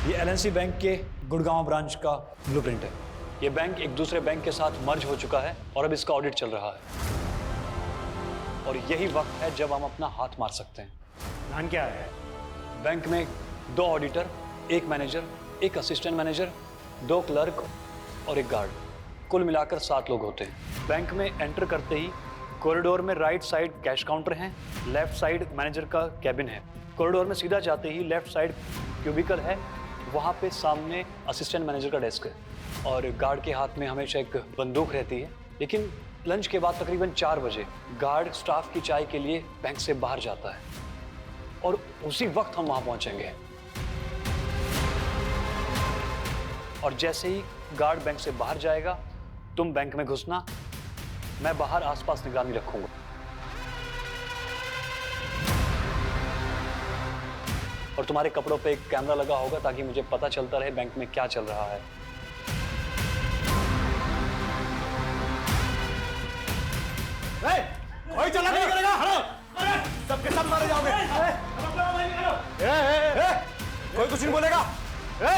ये LNC bank के Gurgaon branch का ब्लूप्रिंट है। ये बैंक एक दूसरे बैंक के साथ मर्ज हो चुका है और अब इसका ऑडिट चल रहा है और यही वक्त है जब हम अपना हाथ मार सकते हैं। प्लान क्या है? बैंक में 2 auditor, 1 manager, 1 assistant manager, 2 clerk और 1 गार्ड, कुल मिलाकर 7 लोग होते हैं। बैंक में एंटर करते ही कॉरिडोर में राइट साइड कैश काउंटर है, लेफ्ट साइड मैनेजर का कैबिन है। कॉरिडोर में सीधा जाते ही लेफ्ट साइड क्यूबिकल है, वहाँ पे सामने असिस्टेंट मैनेजर का डेस्क है और गार्ड के हाथ में हमेशा एक बंदूक रहती है। लेकिन लंच के बाद तकरीबन 4 बजे गार्ड स्टाफ की चाय के लिए बैंक से बाहर जाता है और उसी वक्त हम वहाँ पहुँचेंगे। और जैसे ही गार्ड बैंक से बाहर जाएगा, तुम बैंक में घुसना, मैं बाहर आसपास निगरानी रखूंगा। और तुम्हारे कपड़ों पे एक कैमरा लगा होगा ताकि मुझे पता चलता रहे बैंक में क्या चल रहा है। कोई चला नहीं करेगा, हटो! सबके सब मारे जाओगे। कोई कुछ नहीं बोलेगा।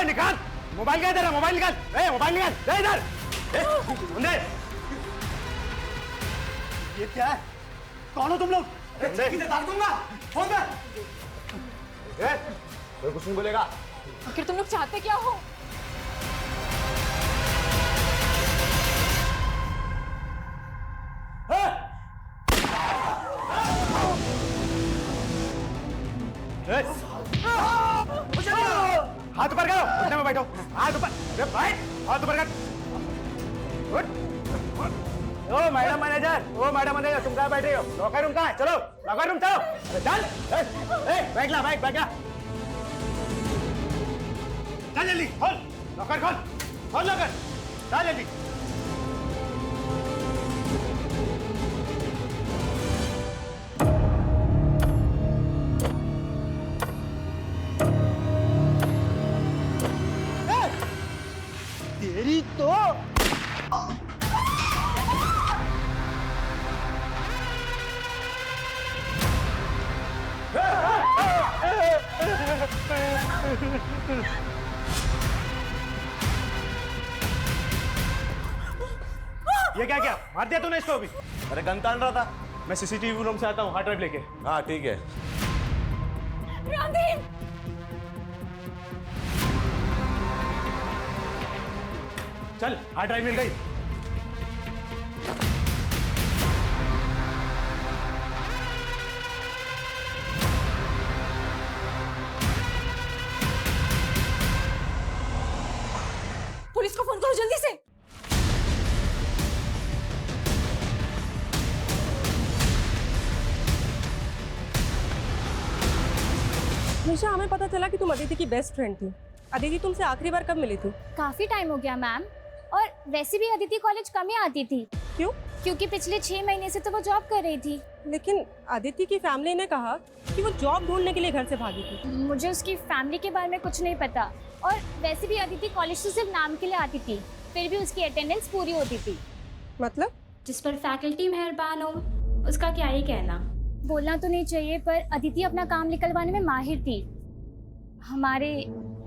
निकाल मोबाइल, का इधर मोबाइल निकाल, मोबाइल निकाल, इधर। ये क्या है? कौन हो तुम लोग? डाल दूंगा फोन पे। कोई कुछ नहीं बोलेगा। आखिर तुम लोग चाहते क्या हो? हाथ ऊपर करो, उठने में बैठो। हाथ ऊपर, हाथ ऊपर कर। ओ मैडम मैनेजर, तुम कहाँ बैठे हो? लॉकर रूम कहाँ है? चलो लॉकर रूम चलो। चल, बैठ ला, बैठ ला। चल जल्दी, खोल लॉकर, खोल लॉकर, चल जल्दी। तेरी तो ये क्या मार दिया तूने इसको? अभी अरे गन तान रहा था। मैं सीसीटीवी रूम से आता हूँ, हार्ड ड्राइव लेके। हाँ ठीक है। रणदीप! चल, हार्ड ड्राइव मिल गई। पुलिस को फोन करो जल्दी से। निशा, हमें पता चला कि तुम अदिति की बेस्ट फ्रेंड थी। अदिति तुमसे आखिरी बार कब मिली थी? काफी टाइम हो गया मैम, और वैसे भी अदिति कॉलेज कम ही आती थी। क्यों? क्योंकि पिछले 6 महीने से तो वो जॉब कर रही थी। लेकिन अदिति की फैमिली ने कहा कि वो जॉब ढूंढने के लिए घर से भागी थी। मुझे उसकी फैमिली के बारे में कुछ नहीं पता, और वैसे भी अदिति कॉलेज तो सिर्फ नाम के लिए आती थी, फिर भी उसकी अटेंडेंस पूरी होती थी। मतलब? जिस पर फैकल्टी मेहरबान हो, उसका क्या ही कहना। बोलना तो नहीं चाहिए, पर अदिति अपना काम निकलवाने में माहिर थी। हमारे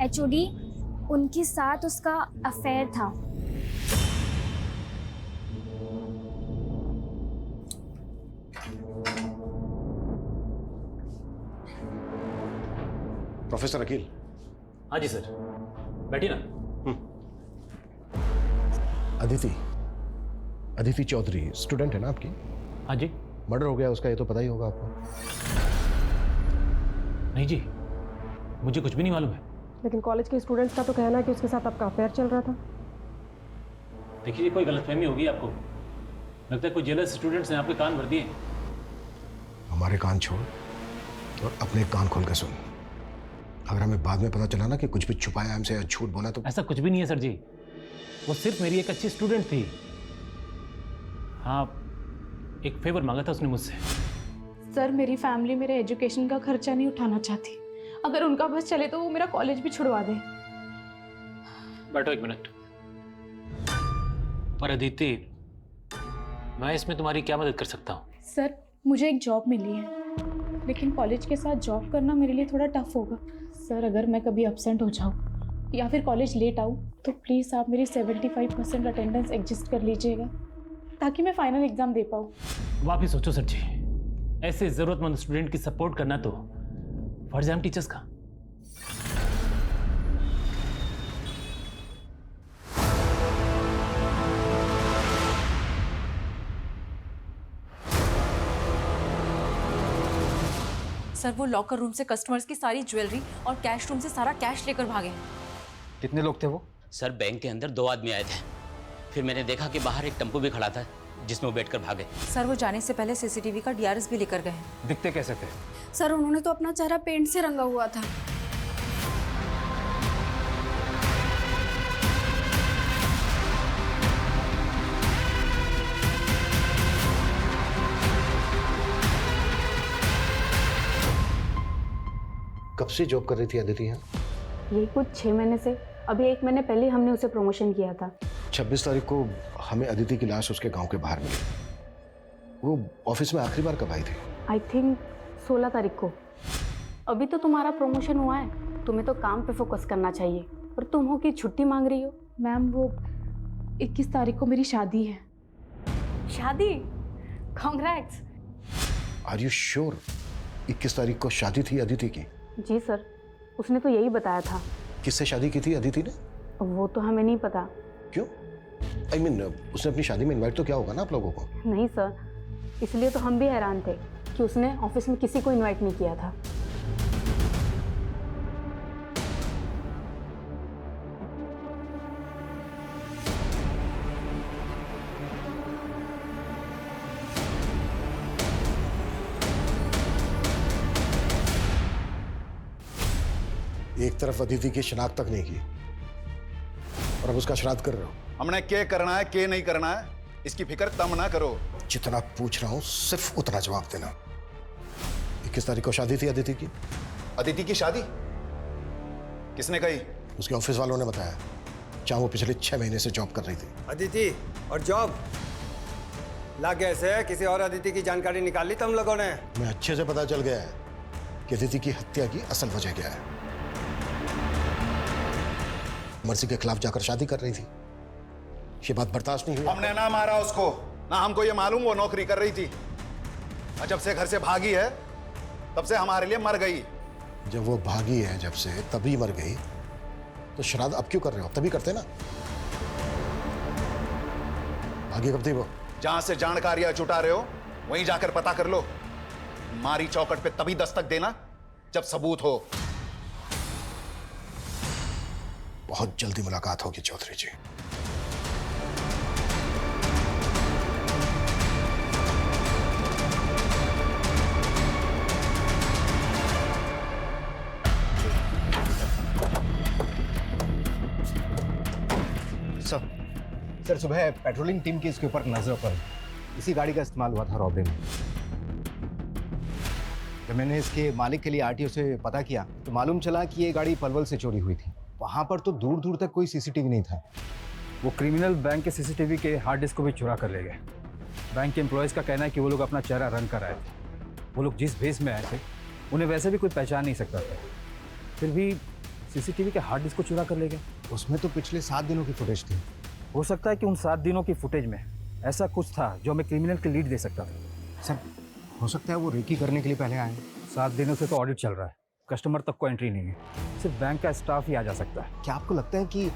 एचओडी, उनके साथ उसका अफेयर था। प्रोफेसर अकील। हाँ जी सर, बैठिए ना। अदिति चौधरी स्टूडेंट है ना आपकी? हाँ जी। मर्डर हो गया उसका, ये तो पता ही होगा आपको। नहीं जी, मुझे कुछ भी नहीं मालूम है। लेकिन कॉलेज के स्टूडेंट्स का तो कहना है कि उसके साथ आपका अफेयर चल रहा था। देखिए, कोई गलतफहमी होगी आपको। लगता है कोई जेलस स्टूडेंट्स ने आपके कान भर दिए। हमारे कान छोड़ और अपने कान खोल के सुन। अगर हमें बाद में पता चला ना कि कुछ भी छुपाया हमसे या झूठ बोला तो। ऐसा कुछ भी नहीं है सर जी, वो सिर्फ मेरी एक अच्छी स्टूडेंट थी। हाँ, एक फेवर मांगा था उसने मुझसे। सर, मेरी फैमिली मेरे एजुकेशन का खर्चा नहीं उठाना चाहती। अगर उनका बस चले तो वो मेरा कॉलेज भी छुड़वा दे। बैठो एक मिनट। पर अदिति, मैं इसमें तुम्हारी क्या मदद कर सकता हूँ? सर, मुझे एक जॉब मिली है, लेकिन कॉलेज के साथ जॉब करना मेरे लिए थोड़ा टफ होगा। सर, अगर मैं कभी एब्सेंट हो जाऊँ या फिर कॉलेज लेट आऊँ तो प्लीज़ आप मेरी 75% अटेंडेंस एडजस्ट कर लीजिएगा ताकि मैं फाइनल एग्ज़ाम दे पाऊँ। वापिस सोचो सर जी, ऐसे जरूरतमंद स्टूडेंट की सपोर्ट करना तो फर्ज है हम टीचर्स का। सर वो लॉकर रूम से कस्टमर्स की सारी ज्वेलरी और कैश रूम से सारा कैश लेकर भागे। कितने लोग थे वो? सर बैंक के अंदर 2 आदमी आए थे, फिर मैंने देखा कि बाहर एक टेम्पो भी खड़ा था जिसमें वो बैठकर भागे। सर वो जाने से पहले सीसीटीवी का डीआरएस भी लेकर गए हैं। दिखते कैसे थे? सर उन्होंने तो अपना चेहरा पेंट से रंगा हुआ था। कब से जॉब कर रही थी अदिति यहाँ? ये कुछ 6 महीने से, अभी 1 महीने पहले हमने उसे प्रमोशन किया था। 26 तारीख को हमें अदिति की लाश उसके गांव के बाहर मिली। वो ऑफिस में आखिरी बार कब आई थी? आई थिंक 16 तारीख को। अभी तो तुम्हारा प्रमोशन हुआ है, तुम्हें तो काम पे फोकस करना चाहिए और तुम हो कि छुट्टी मांग रही हो। मैम वो 21 तारीख को मेरी शादी है। शादी? कॉन्ग्रेट्स। आर यू श्योर 21 तारीख को शादी थी अदिति की? जी सर, उसने तो यही बताया था। किससे शादी की थी अदिति ने? वो तो हमें नहीं पता। क्यों? I mean, उसने अपनी शादी में इनवाइट तो किया होगा ना आप लोगों को? नहीं सर, इसलिए तो हम भी हैरान थे कि उसने ऑफिस में किसी को इनवाइट नहीं किया था। एक तरफ अदिति की शिनाख्त तक नहीं की और अब उसका श्राद्ध कर रहे हो। हमने क्या करना है क्या नहीं करना है इसकी फिक्र तम ना करो। जितना पूछ रहा हूं सिर्फ उतना जवाब देना। 21 तारीख को शादी थी अदिति की? अदिति की शादी किसने कही? उसके ऑफिस वालों ने बताया, जहां वो पिछले 6 महीने से जॉब कर रही थी। अदिति और जॉब लग गए से किसी और अदिति की जानकारी निकाल ली तुम लोगों ने? मैं अच्छे से पता चल गया है कि अदिति की हत्या की असल वजह क्या है। मर्सी के खिलाफ जाकर शादी कर रही थी, ये बात बर्दाश्त नहीं हुई। हमने ना मारा उसको, ना हमको ये मालूम वो नौकरी कर रही थी। और जब से घर से भागी है तब से हमारे लिए मर गई। जब वो भागी है जब से तभी मर गई, तो श्राद्ध अब क्यों कर रहे हो? तभी करते ना। भागी कब थी वो? जहां से जानकारियां जुटा रहे हो वहीं जाकर पता कर लो। मारी चौकट पे तभी दस्तक देना जब सबूत हो। बहुत जल्दी मुलाकात होगी चौधरी जी। सर सुबह पेट्रोलिंग टीम की इसके ऊपर नजर पड़ी। इसी गाड़ी का इस्तेमाल हुआ था रॉबरी में। जब मैंने इसके मालिक के लिए आरटीओ से पता किया तो मालूम चला कि ये गाड़ी पलवल से चोरी हुई थी। वहां पर तो दूर दूर तक कोई सीसीटीवी नहीं था। वो क्रिमिनल बैंक के सीसीटीवी के हार्ड डिस्क को भी चुरा कर ले गए। बैंक के एम्प्लॉयज़ का कहना है कि वो लोग अपना चेहरा रंग कर आए थे। वो लोग जिस भेस में आए थे उन्हें वैसे भी कोई पहचान नहीं सकता था, फिर भी सीसीटीवी के हार्ड डिस्क को चुरा कर ले गए। उसमें तो पिछले 7 दिनों की फुटेज थी। हो सकता है कि उन 7 दिनों की फुटेज में ऐसा कुछ था जो हमें क्रिमिनल की लीड दे सकता था। सर हो सकता है वो रेकी करने के लिए पहले आए। 7 दिनों से तो ऑडिट चल रहा है, कस्टमर तक को एंट्री नहीं है, सिर्फ बैंक का स्टाफ ही आ जा सकता है। क्या आपको लगता है कि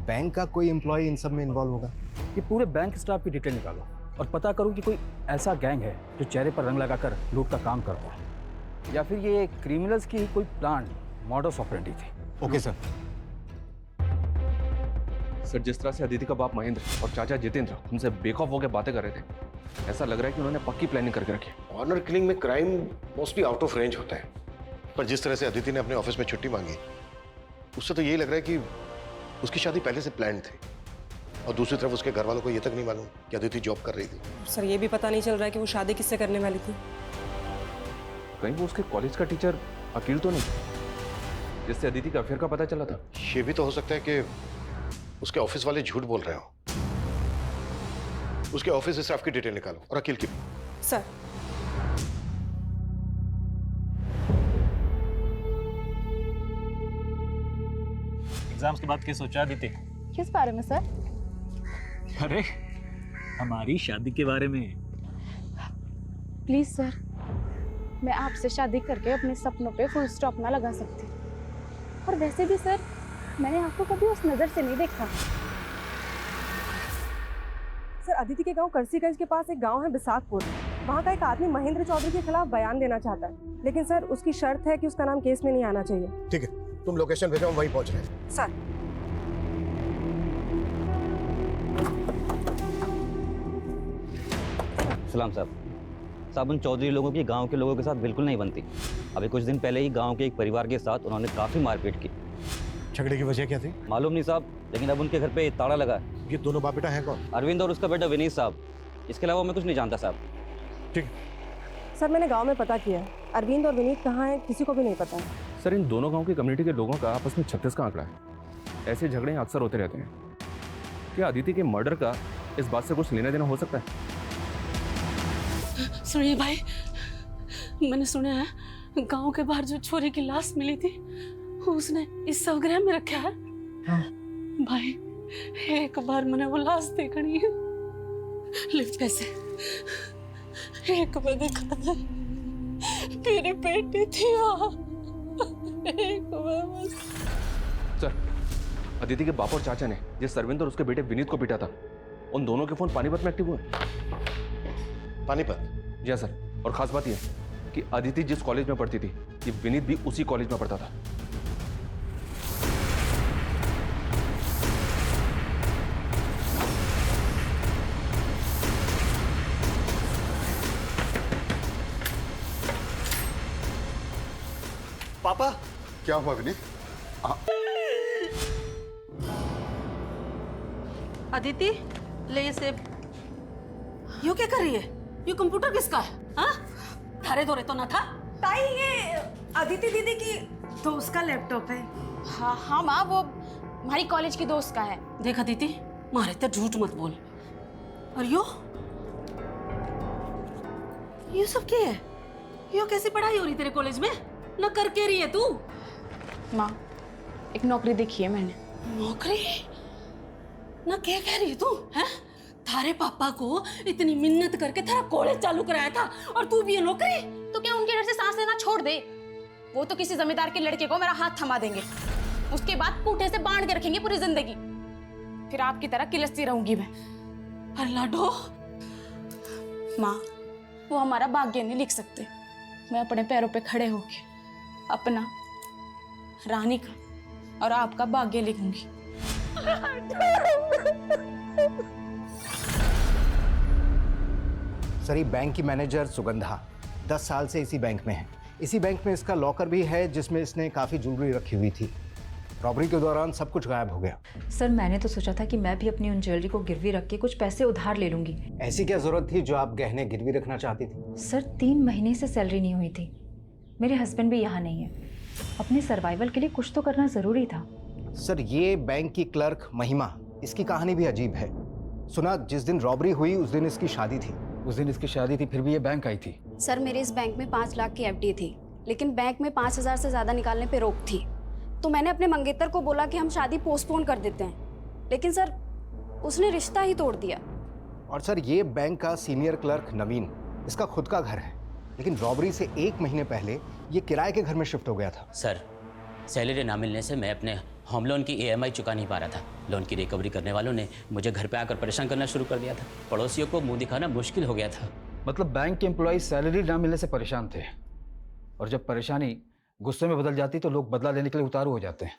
बैंक का कोई एम्प्लॉय इन सब में इन्वॉल्व होगा? कि पूरे बैंक स्टाफ की डिटेल निकालो और पता करो कि कोई ऐसा गैंग है जो चेहरे पर रंग लगाकर लूट का काम करता है, या फिर ये क्रिमिनल्स की ही कोई प्लान मॉडस ऑपरेंडी थी। Okay sir. सर जिस तरह से अदिति का बाप महेंद्र और चाचा जितेंद्र उनसे बेखौफ होकर बातें कर रहे थे, ऐसा लग रहा है कि उन्होंने पक्की प्लानिंग करके रखी है। ऑनर किलिंग में crime mostly out of range होता है, पर जिस तरह से अदिति ने अपने ऑफिस में छुट्टी मांगी उससे तो यही लग रहा है कि उसकी शादी पहले से प्लान थी। और दूसरी तरफ उसके घर वालों को ये तक नहीं मालूम कि अदिति जॉब कर रही थी। सर ये भी पता नहीं चल रहा है कि वो शादी किससे करने वाली थी। कहीं वो उसके कॉलेज का टीचर अकील तो नहीं, जिससे अदिति के अफेयर का पता चला था? ये भी तो हो सकता है कि उसके ऑफिस वाले झूठ बोल रहे हो। उसके ऑफिस स्टाफ की डिटेल निकालो और अकील की भी। सर एग्जाम्स के बाद क्या सोचा अदिति? किस बारे में सर? अरे हमारी शादी के बारे में। प्लीज सर, मैं आपसे शादी करके अपने सपनों पे फुल स्टॉप ना लगा सकती। और वैसे भी सर, मैंने आपको कभी उस नजर से नहीं देखा। सर, अदिति के गांव करसीगंज के पास एक गांव है बिसाकपुर। वहाँ का एक आदमी महेंद्र चौधरी के खिलाफ बयान देना चाहता है, लेकिन सर उसकी शर्त है कि उसका नाम केस में नहीं आना चाहिए। ठीक है, तुम लोकेशन भेजो, हम वहीं पहुंच रहे हैं। सर, सलाम साहब। साहब, उन चौधरी लोगों की गांव के लोगों के साथ बिल्कुल नहीं बनती। अभी कुछ दिन पहले ही गांव के एक परिवार के साथ उन्होंने काफ़ी मारपीट की। झगड़े की वजह क्या थी? मालूम नहीं साहब, लेकिन अब उनके घर पे ताला लगा है। ये दोनों बाप बेटा हैं कौन? अरविंद और उसका बेटा विनीत साहब। इसके अलावा मैं कुछ नहीं जानता साहब। ठीक। सर, मैंने गांव में पता किया, अरविंद और विनीत कहाँ हैं किसी को भी नहीं पता है। सर, इन दोनों गांव की कम्युनिटी के लोगों का आपस में 36 का आंकड़ा है। ऐसे झगड़े अक्सर होते रहते हैं। क्या अदिति के मर्डर का इस बात से कुछ लेना देना हो सकता है? सुनिए भाई, मैंने सुना है गांव के बाहर जो छोरी की लाश मिली थी उसने इस शवगृह में रखा है। भाई, एक बार मैंने वो लाश देखनी है। ले पैसे, एक बार देखा था, मेरी बेटी थी वहाँ। एक बार बस। सर, अदिति के बाप और चाचा ने जिस अरविंद और उसके बेटे विनीत को पीटा था, उन दोनों के फोन पानीपत में एक्टिव हुए। पानीपत? जी सर। और खास बात यह कि अदिति जिस कॉलेज में पढ़ती थी, ये विनीत भी उसी कॉलेज में पढ़ता था। पापा, क्या हुआ विनीत? अदिति, ले ये सेब। यू क्या कर रही है? ये कंप्यूटर किसका है? हाँ? थारे धोरे तो ना था? ताई, ये अदिति दीदी की दोस्त का लैपटॉप है। हाँ हाँ माँ, वो हमारी कॉलेज की दोस्त का है। देख अदिति, मारे तो झूठ मत बोल। और यो सब क्या है? यो कैसी पढ़ाई हो रही तेरे कॉलेज में? ना करके रही है तू? माँ, एक नौकरी देखी है मैंने। नौकरी? ना क्या कह रही है तू? हैं? थारे पापा को इतनी मिन्नत करके थारा कॉलेज चालू कराया था और तू भी ये नौकरी? तो क्या उनके डर से सांस लेना छोड़ दे? वो तो किसी जमींदार के लड़के को मेरा हाथ थमा देंगे, उसके बाद पूठे से बांध के रखेंगे पूरी जिंदगी। फिर आपकी तरह किलसती रहूंगी मैं। अरे लाडो, माँ, वो हमारा भाग्य नहीं लिख सकते। मैं अपने पैरों पे खड़े होके अपना, रानी का और आपका भाग्य लिखूंगी। सर, ये बैंक की मैनेजर सुगंधा 10 साल से इसी बैंक में है। इसी बैंक में इसका लॉकर भी है जिसमें इसने काफ़ी ज्वेलरी रखी हुई थी। रॉबरी के दौरान सब कुछ गायब हो गया। सर, मैंने तो सोचा था कि मैं भी अपनी उन ज्वेलरी को गिरवी रख के कुछ पैसे उधार ले लूंगी। ऐसी क्या जरूरत थी जो आप गहने गिरवी रखना चाहती थी? सर, 3 महीने से सैलरी नहीं हुई थी। मेरे हस्बैंड भी यहाँ नहीं है। अपने सर्वाइवल के लिए कुछ तो करना ज़रूरी था। सर, ये बैंक की क्लर्क महिमा, इसकी कहानी भी अजीब है। सुना जिस दिन रॉबरी हुई उस दिन इसकी शादी थी। उस दिन इसकी शादी थी, फिर भी ये बैंक आई थी। सर, मेरे इस बैंक में 5 लाख की एफडी थी, लेकिन बैंक में 5,000 से ज़्यादा निकालने पे रोक थी। तो मैंने अपने मंगेतर को बोला कि हम शादी पोस्टपोन कर देते हैं, लेकिन सर उसने रिश्ता ही तोड़ दिया। और सर, ये बैंक का सीनियर क्लर्क नवीन, इसका खुद का घर है, लेकिन रॉबरी से 1 महीने पहले ये किराए के घर में शिफ्ट हो गया था। सर, सैलरी ना मिलने से मैं अपने होम लोन की EMI चुका नहीं पा रहा था। लोन की रिकवरी करने वालों ने मुझे घर पे आकर परेशान करना शुरू कर दिया था। पड़ोसियों को मुंह दिखाना मुश्किल हो गया था। मतलब बैंक के एम्प्लॉय सैलरी ना मिलने से परेशान थे, और जब परेशानी गुस्से में बदल जाती तो लोग बदला लेने के लिए उतारू हो जाते हैं।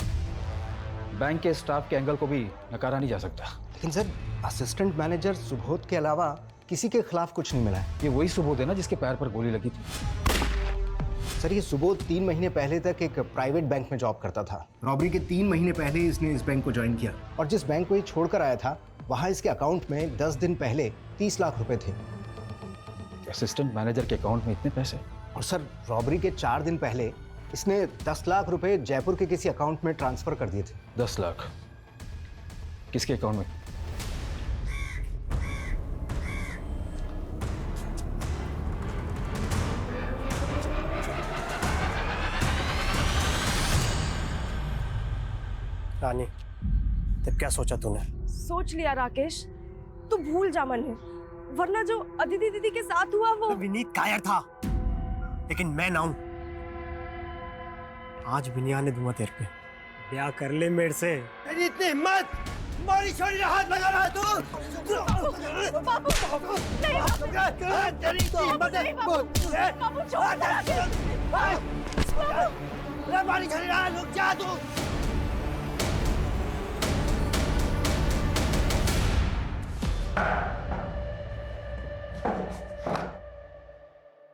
बैंक के स्टाफ के एंगल को भी नकारा नहीं जा सकता। लेकिन सर, असिस्टेंट मैनेजर सुबोध के अलावा किसी के खिलाफ कुछ नहीं मिला है। ये वही सुबोध है ना जिसके पैर पर गोली लगी थी? सर, ये सुबोध 3 महीने पहले तक एक प्राइवेट बैंक में जॉब करता था। रॉबरी के 3 महीने पहले इसने इस बैंक को ज्वाइन किया, और जिस बैंक को ये छोड़कर आया था वहाँ इसके अकाउंट में 10 दिन पहले 30 लाख रुपए थे। असिस्टेंट मैनेजर के अकाउंट में इतने पैसे? और सर, रॉबरी के 4 दिन पहले इसने 10 लाख रुपए जयपुर के किसी अकाउंट में ट्रांसफर कर दिए थे। 10 लाख किसके अकाउंट में? रानी, तब क्या सोचा तूने? सोच लिया राकेश, तू भूल जा मन है, वरना जो अदिति दीदी के साथ हुआ वो। विनीत कायर था, लेकिन मैं ना हूं। आज बिनिया ने दूंगा तेरे पे। ब्याह कर ले मेरे से। तेरी इतनी हिम्मत, मारी छोड़ी ने हाथ लगा रहा है तू। बाबू, तेरी हिम्मत है। बाबू छोड़ दे। मारी छोड़ी रहा है, रुक जा तू।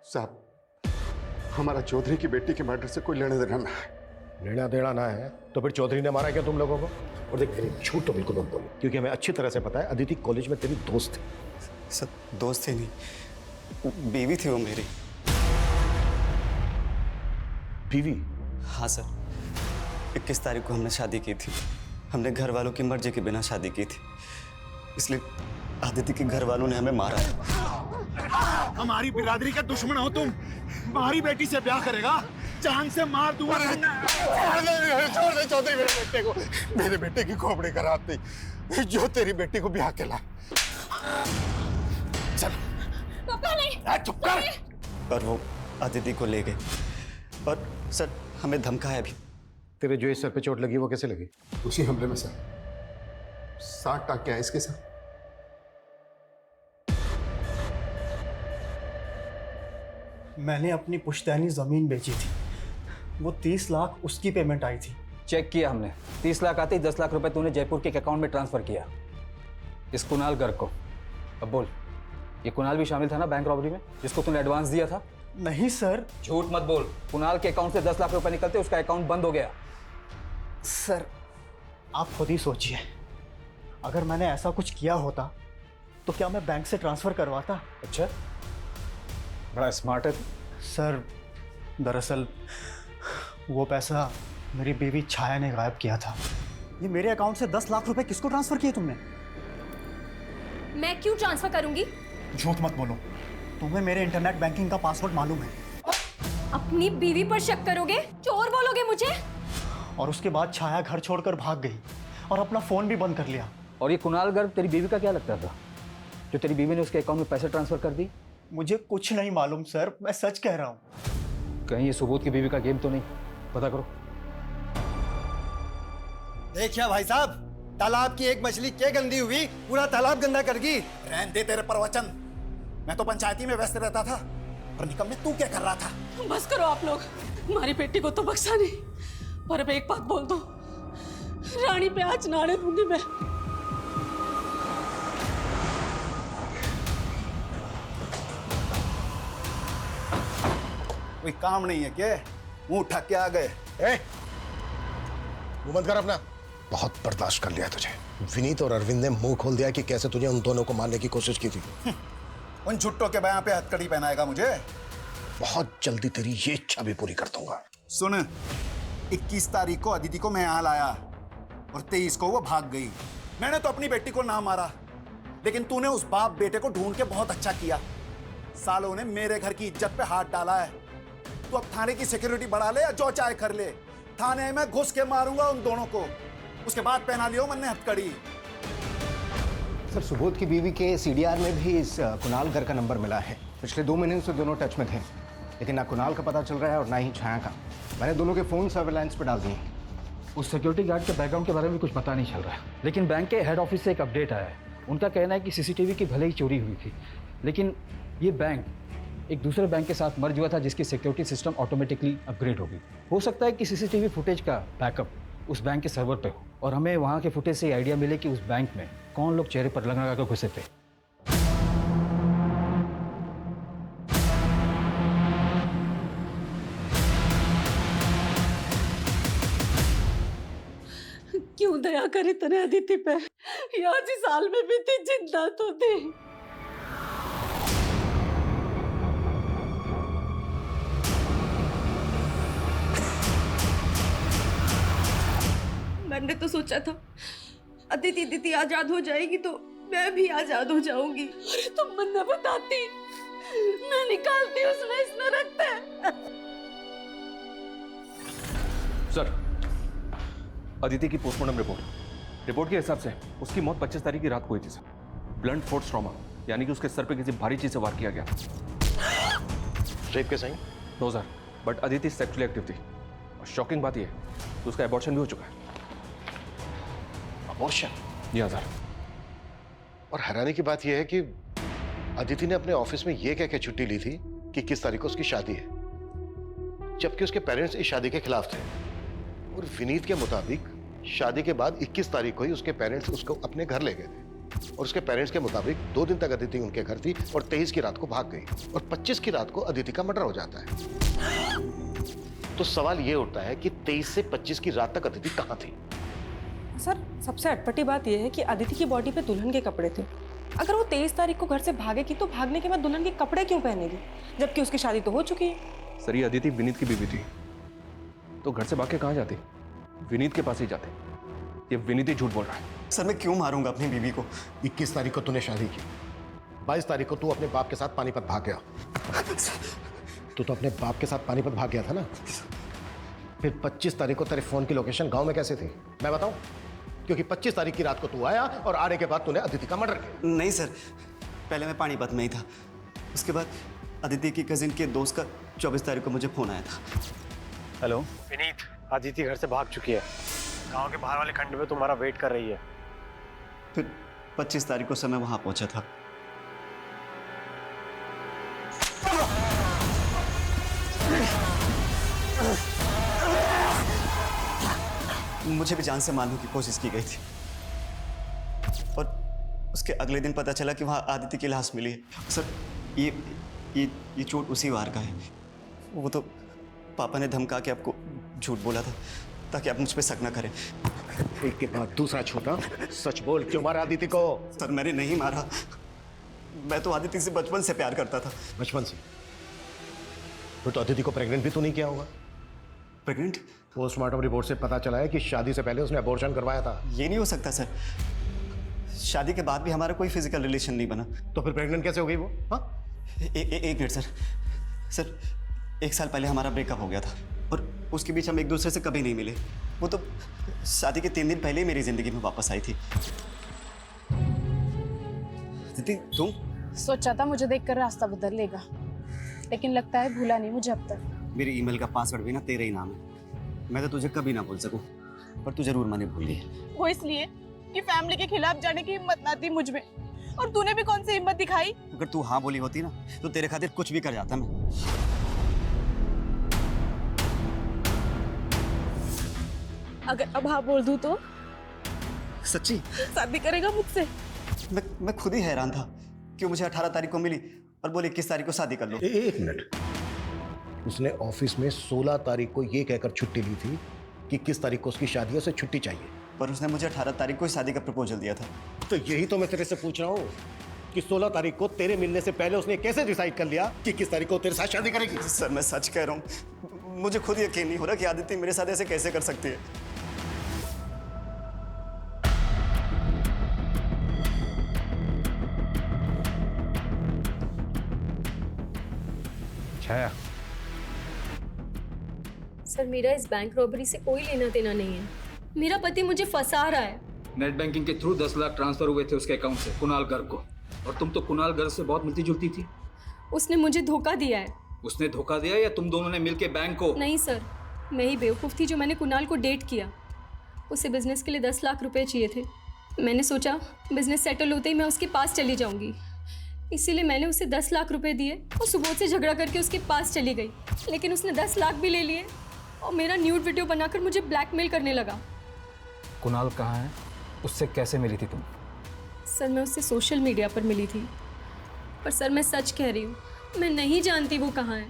साहब, हमारा चौधरी की बेटी के मर्डर से कोई लेना देना ना है। लेना देना ना है तो फिर चौधरी ने मारा क्या तुम लोगों को? और देख मेरी झूठ तो बिल्कुल मत बोलो, क्योंकि हमें अच्छी तरह से पता है अदिति कॉलेज में तेरी दोस्त थी। सर दोस्त थी नहीं, बीवी थी वो मेरी। बीवी? हाँ सर, 21 तारीख को हमने शादी की थी। हमने घर वालों की मर्जी के बिना शादी की थी, इसलिए आदिति के घर वालों ने हमें मारा है। हमारी बिरादरी का दुश्मन हो तुम। हमारी बेटी से ब्याह करेगा, जान से मार दूंगा। छोड़ दे चौधरी मेरे बेटे को। मेरे बेटे की खोपड़ी खराब थी, जो तेरी बेटी को ब्याह के ला। चल। पापा नहीं। चुप कर। पर वो आदिति को ले गए और सर हमें धमकाया भी। तेरे जो इस सर पे चोट लगी वो कैसे लगी? उसी हमले में सर 60 टाँके हैं इसके साथ। मैंने अपनी पुश्तैनी जमीन बेची थी, वो 30 लाख उसकी पेमेंट आई थी। चेक किया हमने, 30 लाख आते ही 10 लाख रुपए तूने जयपुर के एक अकाउंट में ट्रांसफर किया इस कुणाल गर्ग को। अब बोल, ये कुणाल भी शामिल था ना बैंक रॉबरी में, जिसको तूने एडवांस दिया था? नहीं सर। झूठ मत बोल। कुणाल के अकाउंट से 10 लाख रुपए निकलते उसका अकाउंट बंद हो गया। सर आप खुद ही सोचिए, अगर मैंने ऐसा कुछ किया होता तो क्या मैं बैंक से ट्रांसफर करवाता? अच्छा, बड़ा स्मार्ट है सर। दरअसल वो पैसा मेरी बीवी छाया ने गायब किया था। ये मेरे अकाउंट से 10 लाख रुपए किसको ट्रांसफर किए तुमने? मैं क्यों ट्रांसफर करूंगी? झूठ मत बोलो, तुम्हें मेरे इंटरनेट बैंकिंग का पासवर्ड मालूम है। अपनी बीवी पर शक करोगे? चोर बोलोगे मुझे? और उसके बाद छाया घर छोड़कर भाग गई और अपना फोन भी बंद कर लिया। और ये कुणाल गर्ग तेरी बीवी का क्या लगता था, जो तेरी बीवी ने उसके अकाउंट में पैसे ट्रांसफर कर दी? मुझे कुछ नहीं मालूम सर, मैं सच कह रहा हूँ। कहीं ये सुबोध की बीवी का गेम तो नहीं? पता करो। देखिए भाई साहब, तालाब की एक मछली क्या गंदी हुई, पूरा तालाब गंदा कर गई। रहने दे तेरे प्रवचन, मैं तो पंचायती में व्यस्त रहता था, और निकम में तू क्या कर रहा था? बस करो आप लोग, हमारी बेटी को तो बख्शा नहीं, पर अब एक बात बोल दो, रानी पे आज नाड़े दूंगी मैं। कोई काम नहीं है क्या? मुंह उठा के आ गए। मुंह बंद कर अपना। बहुत बर्दाश्त कर लिया तुझे। विनीत और अरविंद ने मुंह खोल दिया कि कैसे तुझे उन दोनों को मारने की कोशिश की थी। उन छुट्टों के बयां पे हथकड़ी पहनाएगा मुझे। बहुत जल्दी तेरी ये इच्छा भी पूरी कर दूंगा। सुन, 21 तारीख को अदिति को मैं यहाँ लाया और 23 को वो भाग गई। मैंने तो अपनी बेटी को ना मारा, लेकिन तूने उस बाप बेटे को ढूंढ के बहुत अच्छा किया। सालों ने मेरे घर की इज्जत पे हाथ डाला है। तू अब थाने की सिक्योरिटी बढ़ा ले या जो चाहे कर ले, थाने में घुस के मारूंगा उन दोनों को। उसके बाद पहना लियो मैंने हथकड़ी। सर सुबोध की बीवी के सीडीआर में भी इस कुणाल घर का नंबर मिला है। पिछले 2 महीने से दोनों टच में थे, लेकिन ना कुणाल का पता चल रहा है और ना ही छाया का। मैंने दोनों के फोन सर्वेलेंस पे डाल दिए। उस सिक्योरिटी गार्ड के बैकग्राउंड के बारे में कुछ पता नहीं चल रहा है, लेकिन बैंक के हेड ऑफिस से एक अपडेट आया है। उनका कहना है कि सीसीटीवी की भले ही चोरी हुई थी, लेकिन ये बैंक एक दूसरे बैंक के साथ मर्ज हुआ था, जिसकी सिक्योरिटी सिस्टम ऑटोमेटिकली अपग्रेड होगी। हो सकता है कि सीसीटीवी फुटेज का बैकअप उस बैंक के सर्वर पे हो, और हमें वहाँ के फुटेज से आइडिया मिले कि उस बैंक में कौन लोग चेहरे पर लगा कर घुसे थे। क्यों दया करे तेरे अदिति पे? आज इस साल में भी थी, जिंदा तो थी। मैंने तो सोचा था अदिति दीदी आजाद हो जाएगी तो मैं भी आजाद हो जाऊंगी। अरे तुम मन न बताती, मैं निकालती उसमें इस नरक से। सर, अदिति की पोस्टमार्टम रिपोर्ट के हिसाब से उसकी मौत 25 तारीख की रात को हुई थी सर। ब्लंट फोर्स ट्रॉमा, यानी कि उसके सर पे किसी भारी चीज से वार किया गया। रेप के sign? No sir, but Aditi sexually active थी और शॉकिंग बात यह है कि उसका एबॉर्शन भी हो चुका है। अबॉर्शन? जी हाँ सर। और हैरानी की बात यह है कि अदिति ने अपने ऑफिस में यह कह के छुट्टी ली थी कि 21 तारीख को उसकी शादी है, जबकि उसके पेरेंट्स इस शादी के खिलाफ थे। और विनीत के मुताबिक शादी के बाद 21 तारीख को ही उसके पेरेंट्स उसको अपने घर ले गए थे, और उसके पेरेंट्स के मुताबिक 2 दिन तक अदिति उनके घर थी और 23 की रात को भाग गई, और 25 की रात को अदिति का मर्डर हो जाता है। तो सवाल यह उठता है कि 23 से 25 की रात तक अदिति कहां थी? सर, सबसे अटपटी बात यह है कि अदिति की बॉडी पे दुल्हन के कपड़े थे। अगर वो 23 तारीख को घर से भागेगी तो भागने के बाद दुल्हन के कपड़े क्यों पहनेगी, जबकि उसकी शादी तो हो चुकी है। सर, ये अदिति विनीत की बीवी थी, तो घर से भाग के कहां जाती? विनीत के पास ही जाते। ये विनीत ही झूठ बोल रहा है। सर, मैं क्यों मारूंगा अपनी बीवी को? 21 तारीख को तूने शादी की, 22 तारीख को तू अपने बाप के साथ पानीपत भाग गया। तू तो अपने बाप के साथ पानीपत भाग गया था ना? फिर 25 तारीख को तेरे फोन की लोकेशन गांव में कैसे थी, मैं बताऊं? क्योंकि 25 तारीख की रात को तू आया और आने के बाद तूने अदिति का मर्डर किया। नहीं सर, पहले मैं पानीपत में ही था। उसके बाद अदिति की कजिन के दोस्त का 24 तारीख को मुझे फोन आया था। हेलो विनीत, अदिति घर से भाग चुकी है, गांव के बाहर वाले खंड में तुम्हारा वेट कर रही है। फिर 25 तारीख को समय वहां पहुंचा था। मुझे भी जान से मारने की कोशिश की गई थी, और उसके अगले दिन पता चला कि वहां आदिति की लाश मिली है। सर, ये चोट उसी वार का है। वो तो पापा ने धमका के आपको झूठ बोला था ताकि आप मुझ पे शक न करें। एक के बाद दूसरा छोटा, सच बोल, क्यों मारा आदिति को? सर, मैंने नहीं मारा। मैं तो आदिति से बचपन से प्यार करता था। बचपन से? फिर तो अदिति को प्रेग्नेंट भी तू नहीं किया होगा। प्रेग्नेंट? पोस्टमार्टम रिपोर्ट से पता चला है कि शादी से पहले उसने अबॉर्शन करवाया था। ये नहीं हो सकता सर, शादी के बाद भी हमारा कोई फिजिकल रिलेशन नहीं बना। तो फिर प्रेग्नेंट कैसे हो गई वो? एक मिनट सर, 1 साल पहले हमारा ब्रेकअप हो गया था और उसके बीच हम एक दूसरे से कभी नहीं मिले। वो तो शादी के 3 दिन पहले ही मेरी जिंदगी में वापस आई थी। दीदी, तुम? सोचा था मुझे देखकर रास्ता बदल लेगा, लेकिन लगता है भूला नहीं मुझे अब तक। मेरी ईमेल का पासवर्ड भी ना तेरे ही नाम है। मैं तो तुझे कभी ना भूल सकूं, पर तू जरूर मैंने भूल गई। वो इसलिए कि फैमिली के खिलाफ जाने की हिम्मत ना थी मुझ में, और तूने भी कौन सी हिम्मत दिखाई? अगर तू हाँ बोली होती ना तो तेरे खातिर कुछ भी कर जाता मैं। अगर अब हाँ बोल दूं तो? सच्ची? शादी करेगा मुझसे? मैं खुद ही हैरान था कि मुझे 18 तारीख को मिली और बोले 21 तारीख को शादी कर लो। एक मिनट, उसने ऑफिस में 16 तारीख को ये कहकर छुट्टी ली थी कि 21 तारीख को उसकी शादी है, उसे छुट्टी चाहिए। पर उसने मुझे 18 तारीख को ही शादी का प्रपोजल दिया था। तो यही तो मैं तेरे से पूछ रहा हूँ कि 16 तारीख को तेरे मिलने से पहले उसने कैसे डिसाइड कर लिया कि 21 तारीख को तेरे साथ शादी करेगी? सर, मैं सच कह रहा हूँ, मुझे खुद यकीन नहीं हो रहा कि आदित्य मेरे साथ ऐसे कैसे कर सकती है। छाया, सर, मेरा इस बैंक रॉबरी से कोई लेना देना नहीं है। मेरा पति मुझे फंसा रहा है। नेट बैंकिंग के थ्रू 10 लाख ट्रांसफर हुए थे उसके अकाउंट से कुणाल गर्ग को, और तुम तो कुणाल गर्ग से बहुत मिलती जुलती थी। उसने मुझे धोखा दिया है। उसने धोखा दिया या तुम दोनों ने मिलके बैंक को? नहीं सर, मैं ही बेवकूफ़ थी जो मैंने कुणाल को डेट किया। उसे बिजनेस के लिए 10 लाख रुपए चाहिए थे। मैंने सोचा बिजनेस सेटल होते ही मैं उसके पास चली जाऊंगी, इसीलिए मैंने उसे 10 लाख रुपए दिए और सुबोध से झगड़ा करके उसके पास चली गई। लेकिन उसने 10 लाख भी ले लिए और मेरा न्यूड वीडियो बनाकर मुझे ब्लैकमेल करने लगा। कुणाल कहाँ है? उससे कैसे मिली थी तुम? सर, मैं उससे सोशल मीडिया पर मिली थी। पर सर, मैं सच कह रही हूँ, मैं नहीं जानती वो कहाँ है।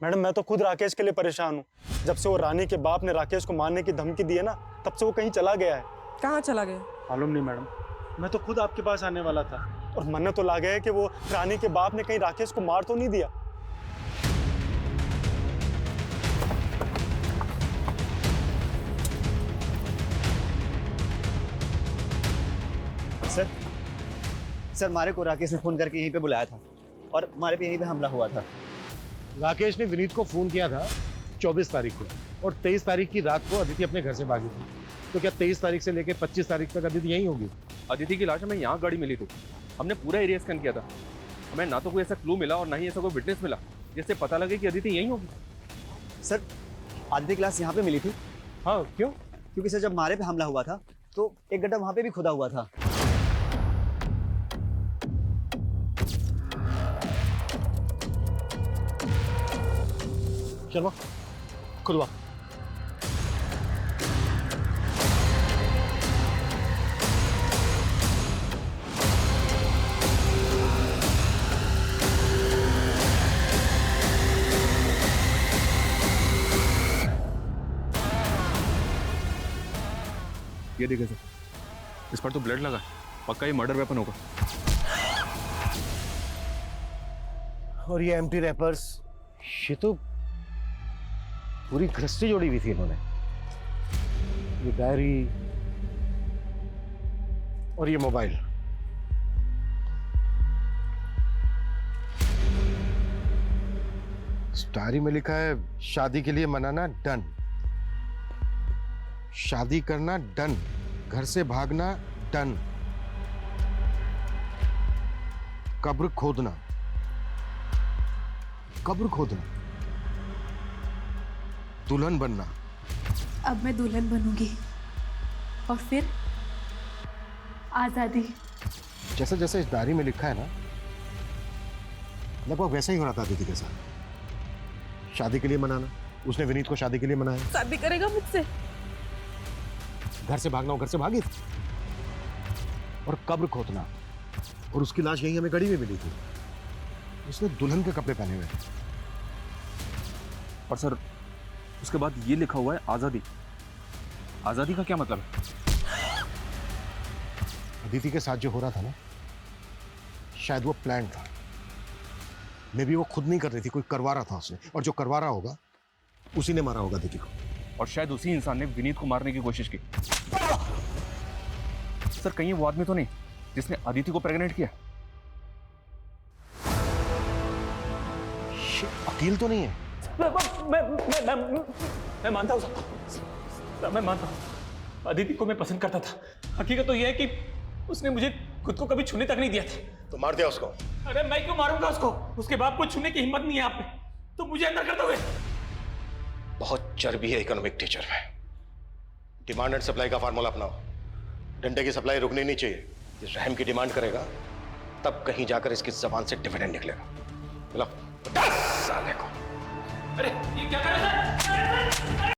मैडम, मैं तो खुद राकेश के लिए परेशान हूँ। जब से वो रानी के बाप ने राकेश को मारने की धमकी दी है ना, तब से वो कहीं चला गया है। कहाँ चला गया? मालूम नहीं मैडम, मैं तो खुद आपके पास आने वाला था, और मन तो ला गया है कि वो रानी के बाप ने कहीं राकेश को मार तो नहीं दिया। सर, मारे को राकेश ने फोन करके यहीं पे बुलाया था और हमारे पे यहीं पे हमला हुआ था। राकेश ने विनीत को फोन किया था 24 तारीख को, और 23 तारीख की रात को अदिति अपने घर से भागी थी। तो क्या 23 तारीख से लेकर 25 तारीख तक अदिति यहीं होगी? अदिति की लाश हमें यहाँ गाड़ी मिली थी, हमने पूरा एरिया स्कैन किया था, हमें ना तो कोई ऐसा क्लू मिला और ना ही ऐसा कोई विटनेस मिला जिससे पता लगे कि अदिति यहीं होगी। सर आदित्य की लाश यहाँ पे मिली थी। हाँ, क्यों? क्योंकि सर जब मारे पे हमला हुआ था तो एक गड्ढा वहाँ पे भी खुदा हुआ था। शर्मा, खुलवा। ये देखिए सर, इस पर तो ब्लड लगा है, पक्का ये मर्डर वेपन होगा। और ये एम्प्टी रैपर्स, ये तो पूरी गृहस्थी जोड़ी हुई थी इन्होंने। ये डायरी और ये मोबाइल, इस डायरी में लिखा है शादी के लिए मनाना डन, शादी करना डन, घर से भागना डन, कब्र खोदना, कब्र खोदना, दुल्हन बनना। अब मैं दुल्हन बनूंगी और फिर आज़ादी। जैसे जैसे इस डायरी में लिखा है ना, लगभग वैसा ही हो रहा था अदिति के साथ। शादी के लिए मनाना, उसने विनीत को शादी के लिए मनाया। शादी करेगा मुझसे? घर से भागना, वो घर से भागी थी। और कब्र खोदना, और उसकी लाश यहीं हमें गड़ी में मिली थी। उसने दुल्हन के कपड़े पहने हुए थे। और सर उसके बाद ये लिखा हुआ है आज़ादी। आज़ादी का क्या मतलब है? अदिति के साथ जो हो रहा था ना, शायद वो प्लान था। मे बी वो खुद नहीं कर रही थी, कोई करवा रहा था उसने, और जो करवा रहा होगा उसी ने मारा होगा अदिति को। और शायद उसी इंसान ने विनीत को मारने की कोशिश की। सर कहीं वो आदमी तो नहीं जिसने अदिति को प्रेग्नेंट किया? वकील तो नहीं है? मैं मानता हूँ सर, मैं मानता हूँ अदिति को मैं पसंद करता था। हकीकत तो यह है कि उसने मुझे खुद को कभी छूने तक नहीं दिया था। तो मार दिया उसको? अरे मैं क्यों मारूंगा उसको? उसके बाप को छूने की हिम्मत नहीं है आप में, तो मुझे अंदर कर दोगे? बहुत चर्बी है इकोनॉमिक टीचर में। डिमांड एंड सप्लाई का फार्मूला अपनाओ। डंडे की सप्लाई रुकनी नहीं चाहिए। ये रहम की डिमांड करेगा तब कहीं जाकर इसकी जबान से डिविडेंड निकलेगा। मिला 10 साल को। अरे ये क्या कर रहे हैं सर?